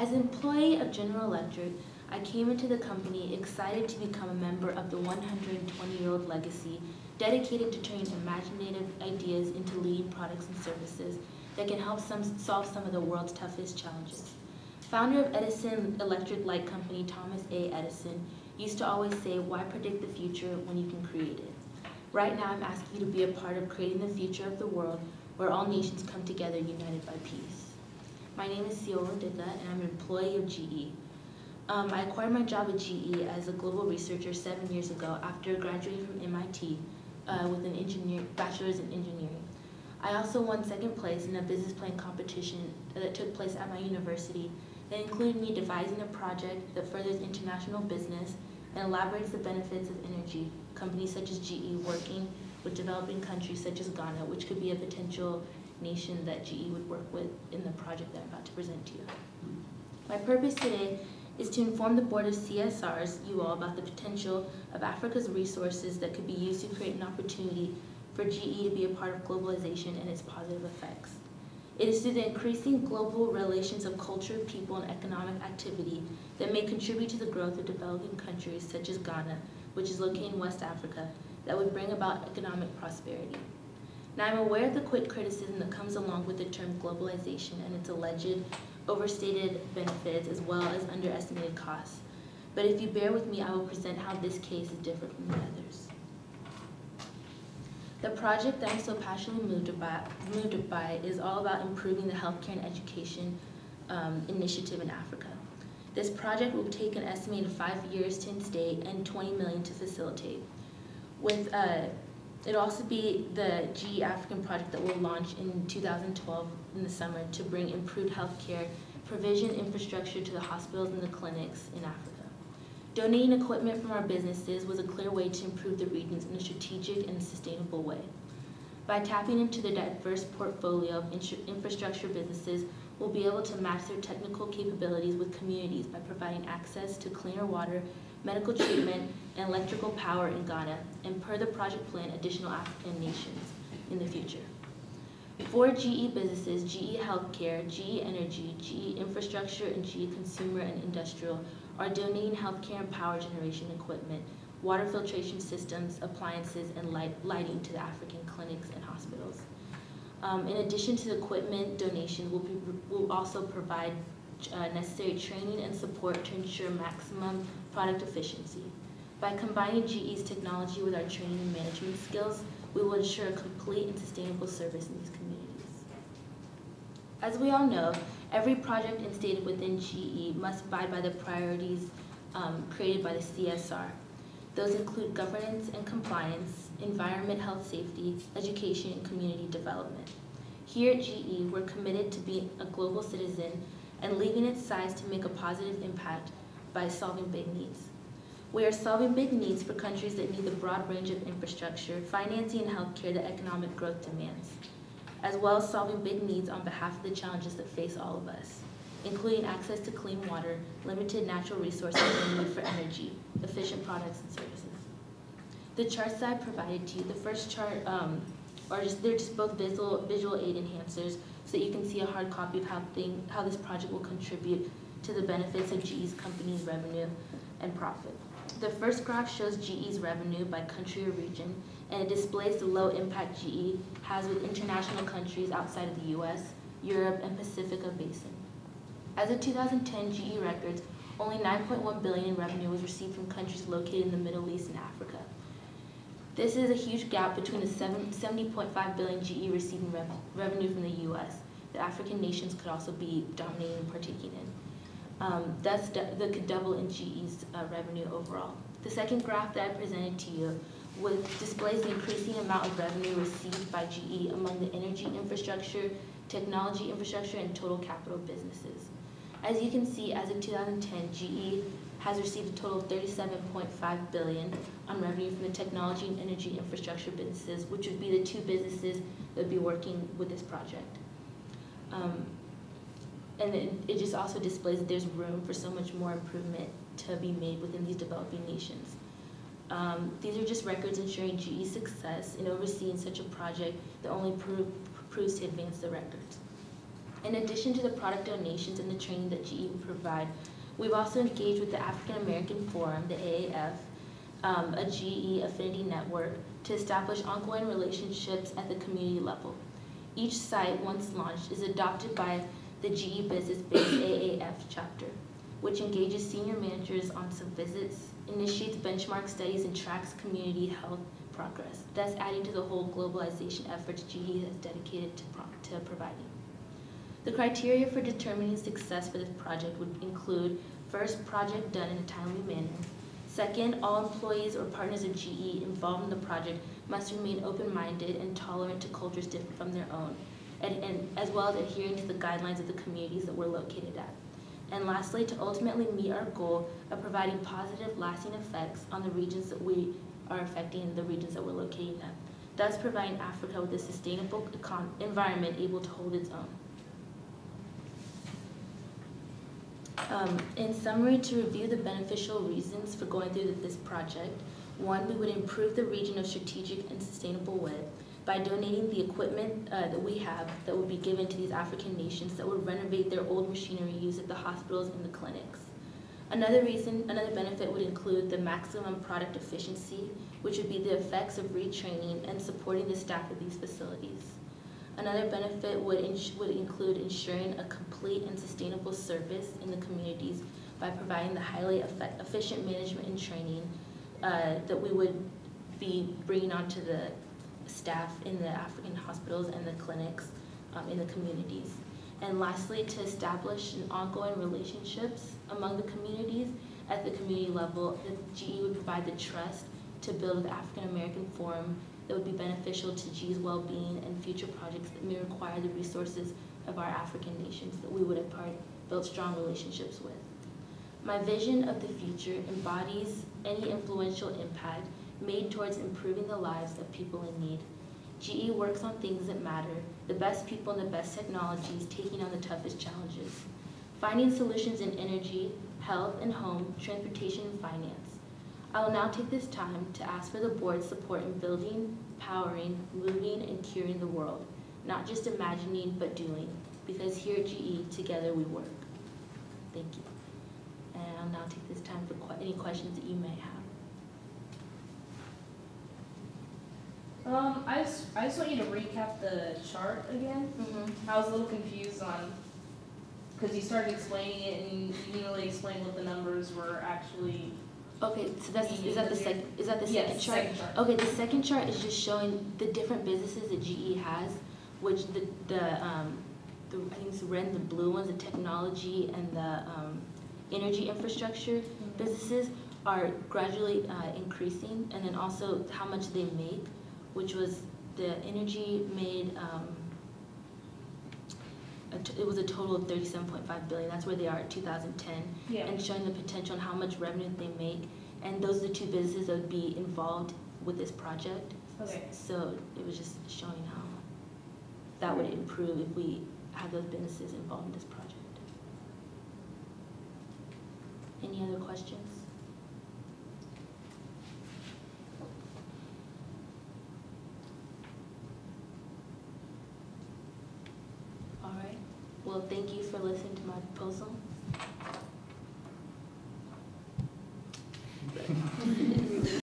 As an employee of General Electric, I came into the company excited to become a member of the 120-year-old legacy dedicated to turning imaginative ideas into leading products and services that can help solve some of the world's toughest challenges. Founder of Edison Electric Light Company, Thomas A. Edison, used to always say, "Why predict the future when you can create it?" Right now, I'm asking you to be a part of creating the future of the world where all nations come together united by peace. My name is Siyolo, and I'm an employee of GE. I acquired my job at GE as a global researcher 7 years ago after graduating from MIT with an bachelor's in engineering. I also won second place in a business plan competition that took place at my university that included me devising a project that furthers international business and elaborates the benefits of energy, companies such as GE working with developing countries such as Ghana, which could be a potential nation that GE would work with in the project that I'm about to present to you. My purpose today is to inform the board of CSRs, you all, about the potential of Africa's resources that could be used to create an opportunity for GE to be a part of globalization and its positive effects. It is through the increasing global relations of culture, people, and economic activity that may contribute to the growth of developing countries such as Ghana, which is located in West Africa, that would bring about economic prosperity. Now, I'm aware of the quick criticism that comes along with the term globalization and its alleged overstated benefits as well as underestimated costs. But if you bear with me, I will present how this case is different from the others. The project that I'm so passionately moved by is all about improving the healthcare and education initiative in Africa. This project will take an estimated 5 years to instate and $20 million to facilitate. It'll also be the GE African project that will launch in 2012 in the summer to bring improved healthcare provision infrastructure to the hospitals and the clinics in Africa. Donating equipment from our businesses was a clear way to improve the regions in a strategic and sustainable way. By tapping into the diverse portfolio of infrastructure businesses, we'll be able to match their technical capabilities with communities by providing access to cleaner water, medical treatment, and electrical power in Ghana, and per the project plan, additional African nations in the future. For GE businesses, GE Healthcare, GE Energy, GE Infrastructure, and GE Consumer and Industrial are donating healthcare and power generation equipment, water filtration systems, appliances, and lighting to the African clinics and hospitals. In addition to the equipment donation, we'll also provide necessary training and support to ensure maximum product efficiency. By combining GE's technology with our training and management skills, we will ensure a complete and sustainable service in these communities. As we all know, every project instated within GE must abide by the priorities created by the CSR. Those include governance and compliance, environment, health, safety, education, and community development. Here at GE, we're committed to being a global citizen and leaving its size to make a positive impact by solving big needs. We are solving big needs for countries that need the broad range of infrastructure, financing, and healthcare that economic growth demands, as well as solving big needs on behalf of the challenges that face all of us, including access to clean water, limited natural resources, and need for energy, efficient products and services. The charts that I provided to you, the first chart, they're just both visual aid enhancers, so that you can see a hard copy of how this project will contribute to the benefits of GE's company's revenue and profit. The first graph shows GE's revenue by country or region, and it displays the low impact GE has with international countries outside of the US, Europe, and Pacifica Basin. As of 2010 GE records, only $9.1 billion in revenue was received from countries located in the Middle East and Africa. This is a huge gap between the $70.5 billion GE receiving revenue from the US that African nations could also be dominating and partaking in. That could double in GE's revenue overall. The second graph that I presented to you displays the increasing amount of revenue received by GE among the energy infrastructure, technology infrastructure, and total capital businesses. As you can see, as of 2010, GE has received a total of $37.5 billion on revenue from the technology and energy infrastructure businesses, which would be the two businesses that would be working with this project. And it just also displays that there's room for so much more improvement to be made within these developing nations. These are just records ensuring GE's success in overseeing such a project that only proves to advance the records. In addition to the product donations and the training that GE will provide, we've also engaged with the African American Forum, the AAF, a GE affinity network, to establish ongoing relationships at the community level. Each site, once launched, is adopted by the GE business-based AAF chapter, which engages senior managers on some visits, initiates benchmark studies, and tracks community health progress, thus adding to the whole globalization efforts GE has dedicated to providing. The criteria for determining success for this project would include, first, project done in a timely manner. Second, all employees or partners of GE involved in the project must remain open-minded and tolerant to cultures different from their own, and as well as adhering to the guidelines of the communities that we're located at. And lastly, to ultimately meet our goal of providing positive, lasting effects on the regions that we are affecting, the regions that we're located at, thus providing Africa with a sustainable environment able to hold its own. In summary, to review the beneficial reasons for going through this project, one, we would improve the region of strategic and sustainable way by donating the equipment that we have that would be given to these African nations that would renovate their old machinery used at the hospitals and the clinics. Another benefit would include the maximum product efficiency, which would be the effects of retraining and supporting the staff of these facilities. Another benefit would include ensuring a complete and sustainable service in the communities by providing the highly efficient management and training that we would be bringing onto the staff in the African hospitals and the clinics in the communities. And lastly, to establish an ongoing relationships among the communities at the community level, the GE would provide the trust to build the African American Forum that would be beneficial to GE's well-being and future projects that may require the resources of our African nations that we would have built strong relationships with. My vision of the future embodies any influential impact made towards improving the lives of people in need. GE works on things that matter, the best people and the best technologies taking on the toughest challenges. Finding solutions in energy, health and home, transportation and finance. I will now take this time to ask for the board's support in building, powering, moving, and curing the world, not just imagining, but doing, because here at GE, together we work. Thank you. And I'll now take this time for any questions that you may have. I just want you to recap the chart again. I was a little confused on, because you started explaining it and you didn't really explain what the numbers were actually. Okay, so is that the second chart? Yes, second chart. Okay, the second chart is just showing the different businesses that GE has, which I think it's the red and the blue ones, the technology and the energy infrastructure businesses are gradually increasing, and then also how much they make, which was the energy made. It was a total of $37.5 billion. That's where they are at 2010, and showing the potential and how much revenue they make. And those are the two businesses that would be involved with this project. Okay. So it was just showing how that would improve if we had those businesses involved in this project. Any other questions? All right. Well, thank you for listening to my proposal.